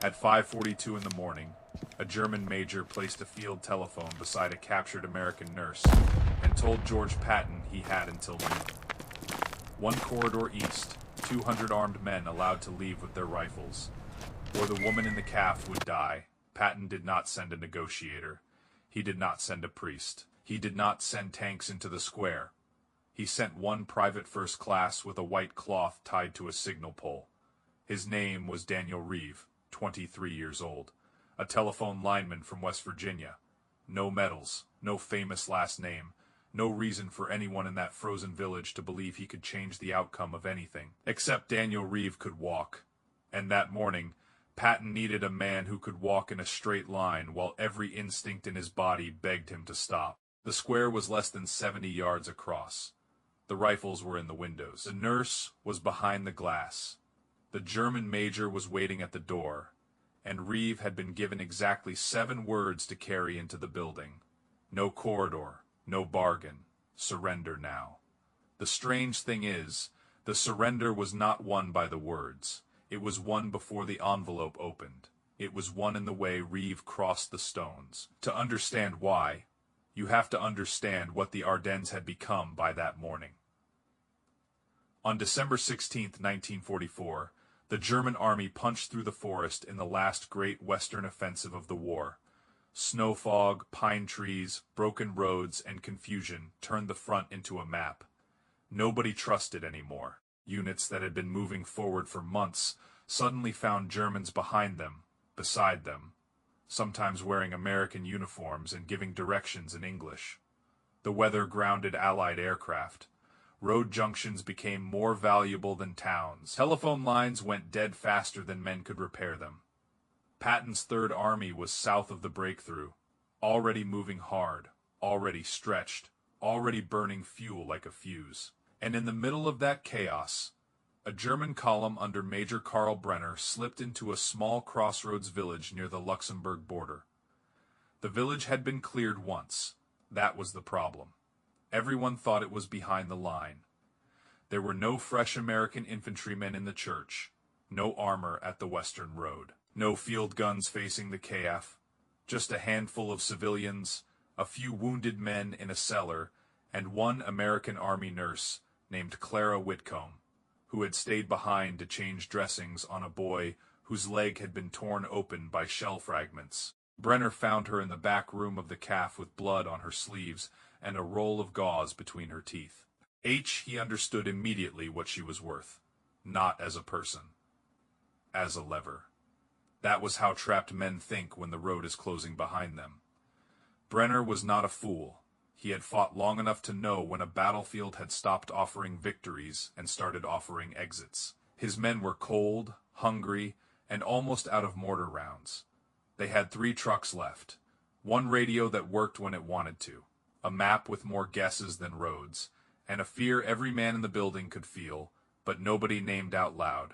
At 5:42 in the morning, a German major placed a field telephone beside a captured American nurse and told George Patton he had until noon. One corridor east, 200 armed men allowed to leave with their rifles, or the woman in the calf would die. Patton did not send a negotiator. He did not send a priest. He did not send tanks into the square. He sent one private first class with a white cloth tied to a signal pole. His name was Daniel Reeve, 23 years old, a telephone lineman from West Virginia. No medals, no famous last name, no reason for anyone in that frozen village to believe he could change the outcome of anything. Except Daniel Reeve could walk. And that morning, Patton needed a man who could walk in a straight line while every instinct in his body begged him to stop. The square was less than 70 yards across. The rifles were in the windows. The nurse was behind the glass. The German major was waiting at the door, and Reeve had been given exactly 7 words to carry into the building. No corridor, no bargain, surrender now. The strange thing is, the surrender was not won by the words. It was won before the envelope opened. It was won in the way Reeve crossed the stones. To understand why, you have to understand what the Ardennes had become by that morning. On December 16, 1944, the German army punched through the forest in the last great western offensive of the war. Snow fog, pine trees, broken roads, and confusion turned the front into a map. Nobody trusted anymore. Units that had been moving forward for months suddenly found Germans behind them, beside them, sometimes wearing American uniforms and giving directions in English. The weather grounded Allied aircraft. Road junctions became more valuable than towns. Telephone lines went dead faster than men could repair them. Patton's Third Army was south of the breakthrough, already moving hard, already stretched, already burning fuel like a fuse. And in the middle of that chaos, a German column under Major Karl Brenner slipped into a small crossroads village near the Luxembourg border. The village had been cleared once. That was the problem. Everyone thought it was behind the line. There were no fresh American infantrymen in the church, no armor at the western road, no field guns facing the KF, just a handful of civilians, a few wounded men in a cellar, and one American Army nurse named Clara Whitcomb, who had stayed behind to change dressings on a boy whose leg had been torn open by shell fragments. Brenner found her in the back room of the calf with blood on her sleeves and a roll of gauze between her teeth. He understood immediately what she was worth. Not as a person. As a lever. That was how trapped men think when the road is closing behind them. Brenner was not a fool. He had fought long enough to know when a battlefield had stopped offering victories and started offering exits. His men were cold, hungry, and almost out of mortar rounds. They had 3 trucks left. One radio that worked when it wanted to. A map with more guesses than roads, and a fear every man in the building could feel, but nobody named out loud.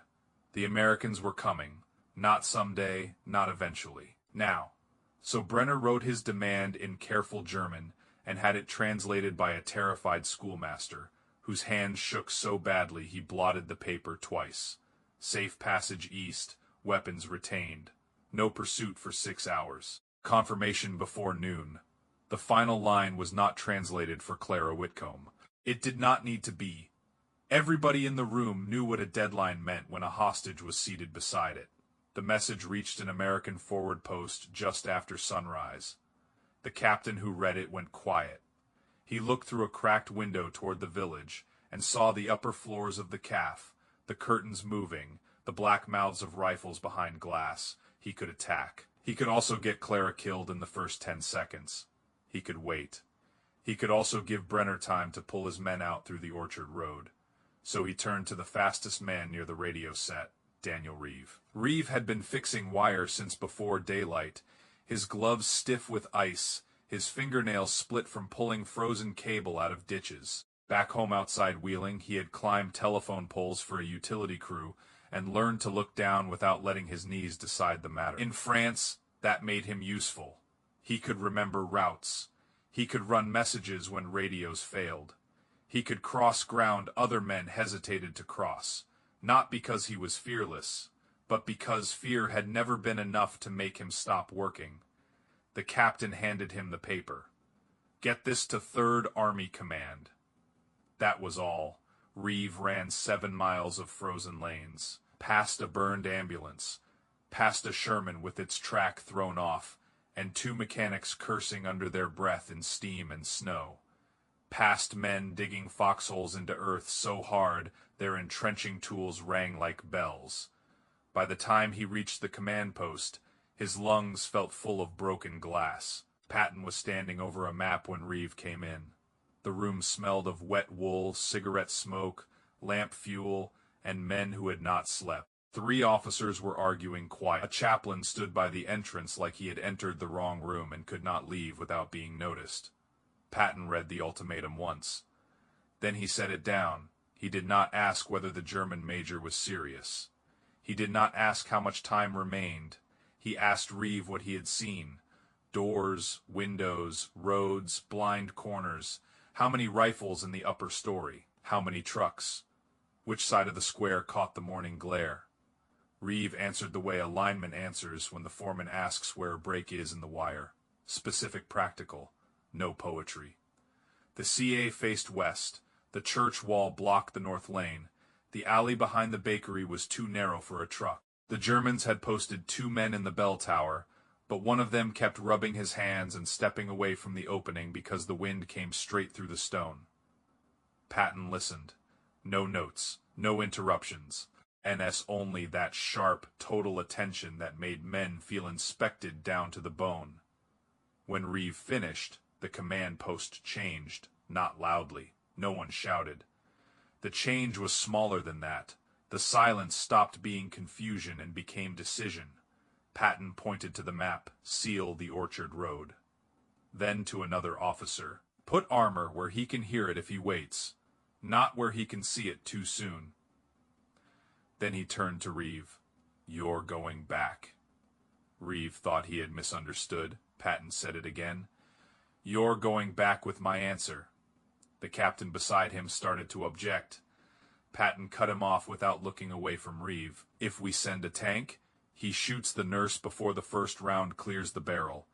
The Americans were coming. Not someday, not eventually. Now. So Brenner wrote his demand in careful German, and had it translated by a terrified schoolmaster, whose hands shook so badly he blotted the paper twice. Safe passage east, weapons retained. No pursuit for 6 hours. Confirmation before noon. The final line was not translated for Clara Whitcomb. It did not need to be. Everybody in the room knew what a deadline meant when a hostage was seated beside it. The message reached an American forward post just after sunrise. The captain who read it went quiet. He looked through a cracked window toward the village and saw the upper floors of the calf, the curtains moving, the black mouths of rifles behind glass. He could attack. He could also get Clara killed in the first 10 seconds. He could wait. He could also give Brenner time to pull his men out through the orchard road. So he turned to the fastest man near the radio set, Daniel Reeve. Reeve had been fixing wire since before daylight, his gloves stiff with ice, his fingernails split from pulling frozen cable out of ditches. Back home outside Wheeling, he had climbed telephone poles for a utility crew and learned to look down without letting his knees decide the matter. In France, that made him useful. He could remember routes. He could run messages when radios failed. He could cross ground other men hesitated to cross, not because he was fearless, But because fear had never been enough to make him stop working, the captain handed him the paper. "Get this to 3rd Army Command." That was all. Reeve ran 7 miles of frozen lanes, past a burned ambulance, past a Sherman with its track thrown off, and 2 mechanics cursing under their breath in steam and snow, past men digging foxholes into earth so hard their entrenching tools rang like bells. By the time he reached the command post, his lungs felt full of broken glass. Patton was standing over a map when Reeve came in. The room smelled of wet wool, cigarette smoke, lamp fuel, and men who had not slept. 3 officers were arguing quiet. A chaplain stood by the entrance like he had entered the wrong room and could not leave without being noticed. Patton read the ultimatum once. Then he set it down. He did not ask whether the German major was serious. He did not ask how much time remained. He asked Reeve what he had seen. Doors, windows, roads, blind corners. How many rifles in the upper story? How many trucks? Which side of the square caught the morning glare? Reeve answered the way a lineman answers when the foreman asks where a break is in the wire. Specific, practical. No poetry. The CA faced west. The church wall blocked the north lane. The alley behind the bakery was too narrow for a truck. The Germans had posted 2 men in the bell tower, but one of them kept rubbing his hands and stepping away from the opening because the wind came straight through the stone. Patton listened. No notes, no interruptions. NS only that sharp, total attention that made men feel inspected down to the bone. When Reeve finished, the command post changed, not loudly. No one shouted. The change was smaller than that. The silence stopped being confusion and became decision. Patton pointed to the map, seal the Orchard Road. Then to another officer. Put armor where he can hear it if he waits, not where he can see it too soon. Then he turned to Reeve. You're going back. Reeve thought he had misunderstood. Patton said it again. You're going back with my answer. The captain beside him started to object. Patton cut him off without looking away from Reeve. If we send a tank, he shoots the nurse before the first round clears the barrel.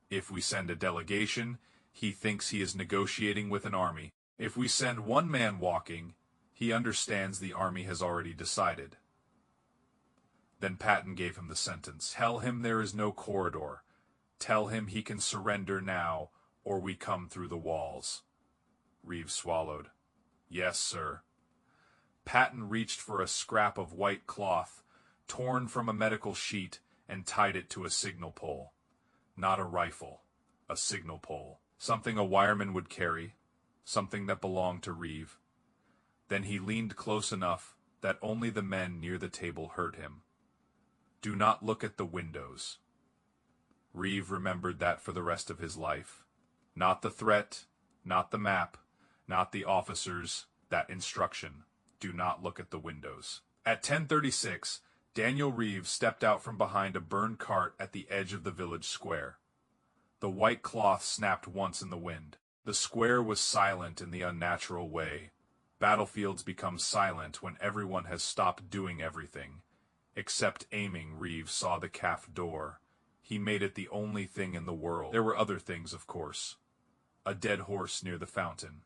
If we send a delegation, he thinks he is negotiating with an army. If we send one man walking, he understands the army has already decided. Then Patton gave him the sentence. Tell him there is no corridor. Tell him he can surrender now, or we come through the walls. Reeve swallowed. Yes, sir. Patton reached for a scrap of white cloth, torn from a medical sheet, and tied it to a signal pole. Not a rifle, a signal pole. Something a wireman would carry, something that belonged to Reeve. Then he leaned close enough that only the men near the table heard him. Do not look at the windows. Reeve remembered that for the rest of his life. Not the threat, not the map, not the officers, that instruction. Do not look at the windows. At 10:36, Daniel Reeve stepped out from behind a burned cart at the edge of the village square. The white cloth snapped once in the wind. The square was silent in the unnatural way. Battlefields become silent when everyone has stopped doing everything. Except aiming, Reeve saw the calf door. He made it the only thing in the world. There were other things, of course. A dead horse near the fountain.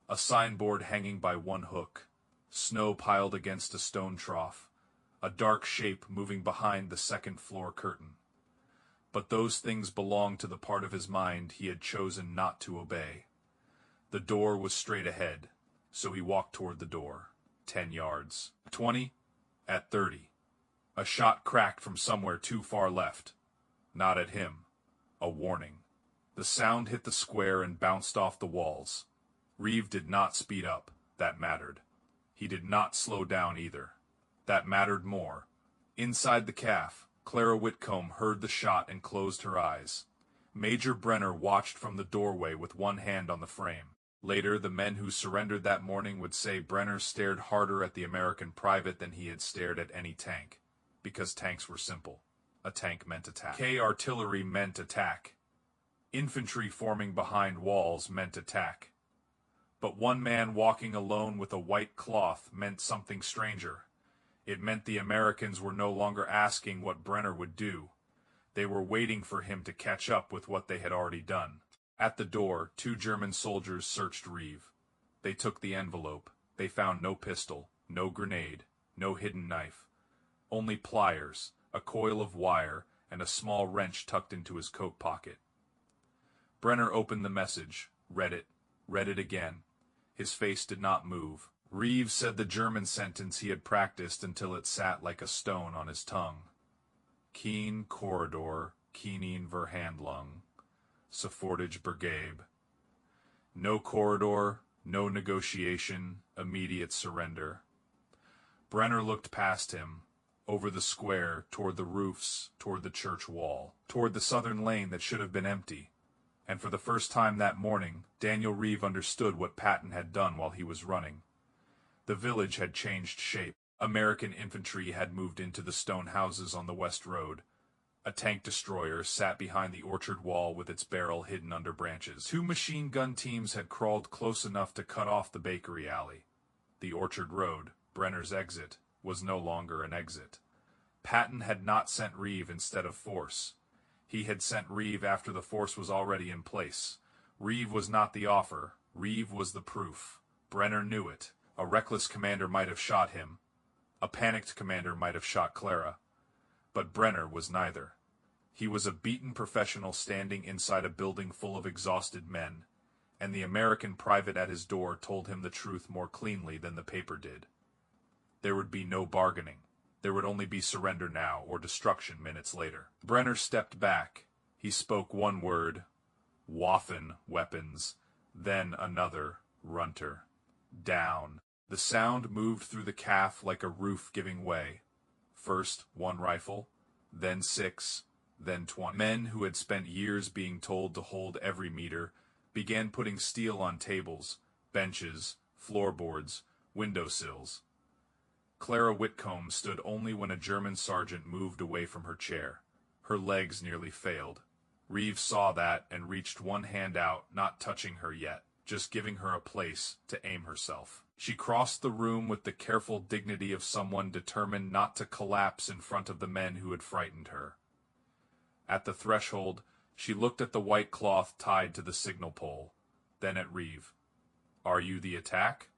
A signboard hanging by one hook. Snow piled against a stone trough. A dark shape moving behind the second-floor curtain. But those things belonged to the part of his mind he had chosen not to obey. The door was straight ahead, so he walked toward the door. 10 yards. 20. At 30. A shot cracked from somewhere too far left. Not at him. A warning. The sound hit the square and bounced off the walls. Reeve did not speed up. That mattered. He did not slow down either. That mattered more. Inside the calf, Clara Whitcomb heard the shot and closed her eyes. Major Brenner watched from the doorway with one hand on the frame. Later, the men who surrendered that morning would say Brenner stared harder at the American private than he had stared at any tank. Because tanks were simple. A tank meant attack. Artillery meant attack. Infantry forming behind walls meant attack. But one man walking alone with a white cloth meant something stranger. It meant the Americans were no longer asking what Brenner would do. They were waiting for him to catch up with what they had already done. At the door, 2 German soldiers searched Reeve. They took the envelope. They found no pistol, no grenade, no hidden knife. Only pliers, a coil of wire, and a small wrench tucked into his coat pocket. Brenner opened the message, read it again. His face did not move. Reeve said the German sentence he had practiced until it sat like a stone on his tongue. Kein Korridor, keinen Verhandlung, sofortige Bergabe. No corridor, no negotiation, immediate surrender. Brenner looked past him, over the square, toward the roofs, toward the church wall, toward the southern lane that should have been empty. And for the first time that morning, Daniel Reeve understood what Patton had done while he was running. The village had changed shape. American infantry had moved into the stone houses on the west road. A tank destroyer sat behind the orchard wall with its barrel hidden under branches. 2 machine gun teams had crawled close enough to cut off the bakery alley. The orchard road, Brenner's exit, was no longer an exit. Patton had not sent Reeve instead of force. He had sent Reeve after the force was already in place. Reeve was not the offer. Reeve was the proof. Brenner knew it. A reckless commander might have shot him. A panicked commander might have shot Clara. But Brenner was neither. He was a beaten professional standing inside a building full of exhausted men, and the American private at his door told him the truth more cleanly than the paper did. There would be no bargaining. There would only be surrender now or destruction minutes later. Brenner stepped back. He spoke one word, Waffen, weapons, then another, runter. Down. The sound moved through the calf like a roof giving way. First 1 rifle, then 6, then 20. Men who had spent years being told to hold every meter began putting steel on tables, benches, floorboards, windowsills. Clara Whitcomb stood only when a German sergeant moved away from her chair. Her legs nearly failed. Reeve saw that and reached one hand out, not touching her yet, just giving her a place to aim herself. She crossed the room with the careful dignity of someone determined not to collapse in front of the men who had frightened her. At the threshold, she looked at the white cloth tied to the signal pole, then at Reeve. "Are you the attack?"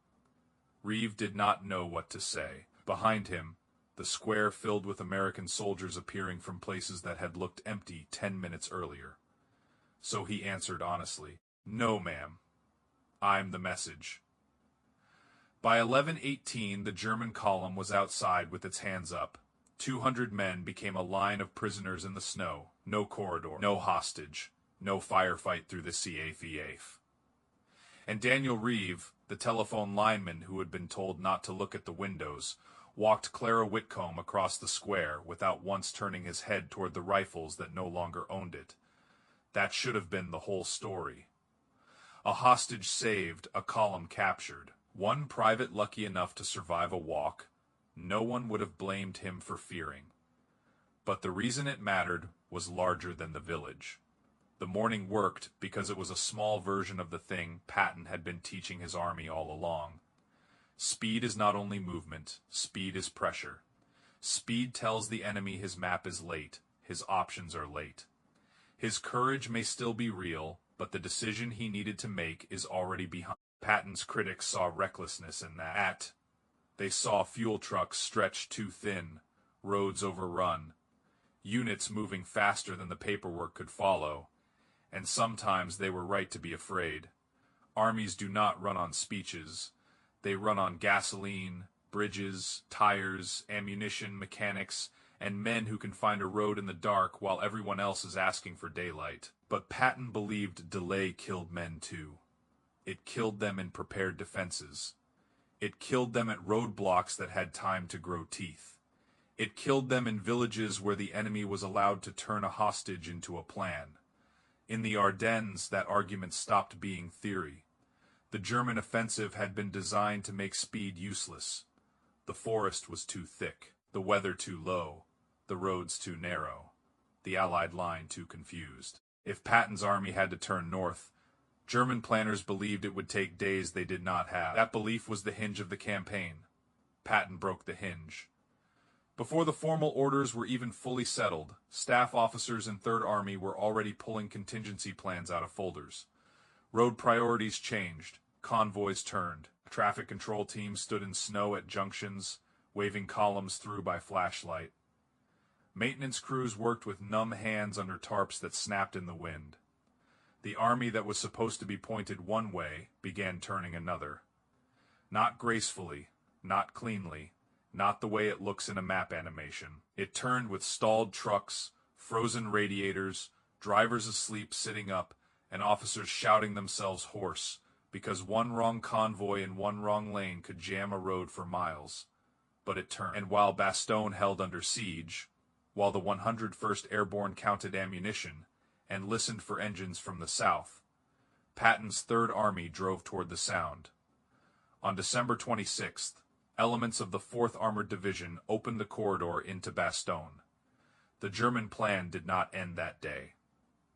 Reeve did not know what to say. Behind him, the square filled with American soldiers appearing from places that had looked empty 10 minutes earlier. So he answered honestly, "No, ma'am. I'm the message." By 11:18, the German column was outside with its hands up. 200 men became a line of prisoners in the snow. No corridor, no hostage, no firefight through the CAF. And Daniel Reeve, the telephone lineman who had been told not to look at the windows, walked Clara Whitcomb across the square without once turning his head toward the rifles that no longer owned it. That should have been the whole story. A hostage saved, a column captured. One private lucky enough to survive a walk. No one would have blamed him for fearing. But the reason it mattered was larger than the village. The morning worked because it was a small version of the thing Patton had been teaching his army all along. Speed is not only movement, speed is pressure. Speed tells the enemy his map is late, his options are late. His courage may still be real, but the decision he needed to make is already behind. Patton's critics saw recklessness in that. They saw fuel trucks stretched too thin, roads overrun, units moving faster than the paperwork could follow, and sometimes they were right to be afraid. Armies do not run on speeches. They run on gasoline, bridges, tires, ammunition, mechanics, and men who can find a road in the dark while everyone else is asking for daylight. But Patton believed delay killed men too. It killed them in prepared defenses. It killed them at roadblocks that had time to grow teeth. It killed them in villages where the enemy was allowed to turn a hostage into a plan. In the Ardennes, that argument stopped being theory. The German offensive had been designed to make speed useless. The forest was too thick, the weather too low, the roads too narrow, the Allied line too confused. If Patton's army had to turn north, German planners believed it would take days they did not have. That belief was the hinge of the campaign. Patton broke the hinge. Before the formal orders were even fully settled, staff officers in Third Army were already pulling contingency plans out of folders. Road priorities changed, convoys turned, traffic control teams stood in snow at junctions, waving columns through by flashlight. Maintenance crews worked with numb hands under tarps that snapped in the wind. The army that was supposed to be pointed one way began turning another. Not gracefully, not cleanly, not the way it looks in a map animation. It turned with stalled trucks, frozen radiators, drivers asleep sitting up, and officers shouting themselves hoarse, because one wrong convoy in one wrong lane could jam a road for miles. But it turned. And while Bastogne held under siege, while the 101st Airborne counted ammunition and listened for engines from the south, Patton's Third Army drove toward the Sound. On December 26th, elements of the 4th Armored Division opened the corridor into Bastogne. The German plan did not end that day.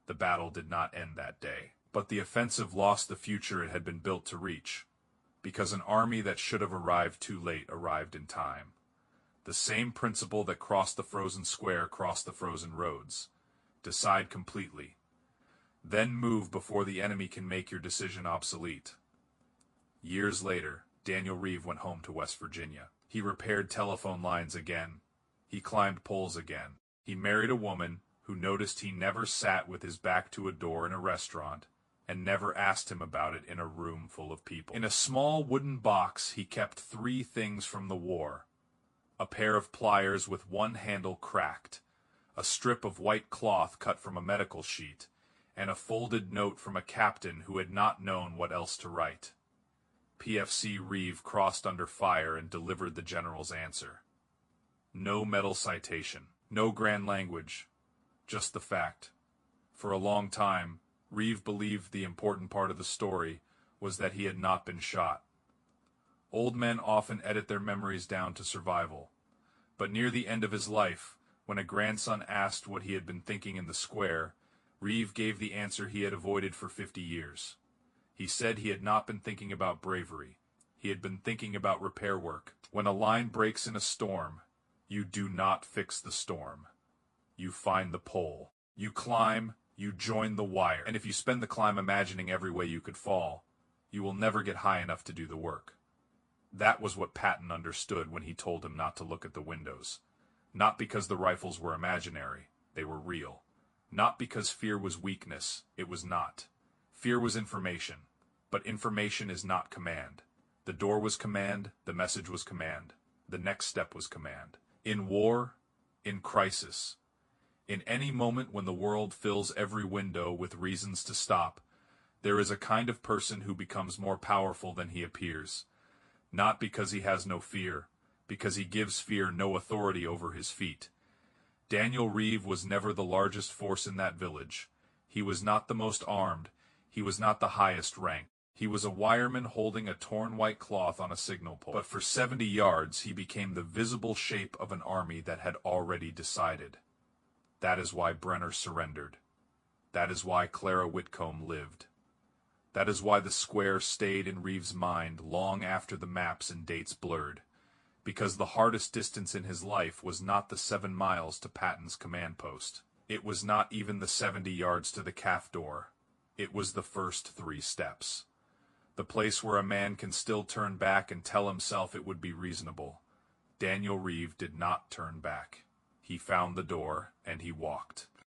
The battle did not end that day. But the offensive lost the future it had been built to reach, because an army that should have arrived too late arrived in time. The same principle that crossed the frozen square crossed the frozen roads. Decide completely. Then move before the enemy can make your decision obsolete. Years later, Daniel Reeve went home to West Virginia. He repaired telephone lines again. He climbed poles again. He married a woman who noticed he never sat with his back to a door in a restaurant and never asked him about it in a room full of people. In a small wooden box, he kept 3 things from the war: a pair of pliers with one handle cracked, a strip of white cloth cut from a medical sheet, and a folded note from a captain who had not known what else to write. PFC Reeve crossed under fire and delivered the general's answer. No medal citation, no grand language, just the fact. For a long time, Reeve believed the important part of the story was that he had not been shot. Old men often edit their memories down to survival. But near the end of his life, when a grandson asked what he had been thinking in the square, Reeve gave the answer he had avoided for 50 years. He said he had not been thinking about bravery. He had been thinking about repair work. When a line breaks in a storm, you do not fix the storm. You find the pole. You climb, you join the wire. And if you spend the climb imagining every way you could fall, you will never get high enough to do the work. That was what Patton understood when he told him not to look at the windows. Not because the rifles were imaginary, they were real. Not because fear was weakness, it was not. Fear was information, but information is not command. The door was command, the message was command, the next step was command. In war, in crisis, in any moment when the world fills every window with reasons to stop, there is a kind of person who becomes more powerful than he appears. Not because he has no fear, because he gives fear no authority over his feet. Daniel Reeve was never the largest force in that village. He was not the most armed. He was not the highest rank. He was a wireman holding a torn white cloth on a signal pole. But for 70 yards he became the visible shape of an army that had already decided. That is why Brenner surrendered. That is why Clara Whitcomb lived. That is why the square stayed in Reeve's mind long after the maps and dates blurred. Because the hardest distance in his life was not the 7 miles to Patton's command post. It was not even the 70 yards to the calf door. It was the first 3 steps. The place where a man can still turn back and tell himself it would be reasonable. Daniel Reeve did not turn back. He found the door, and he walked.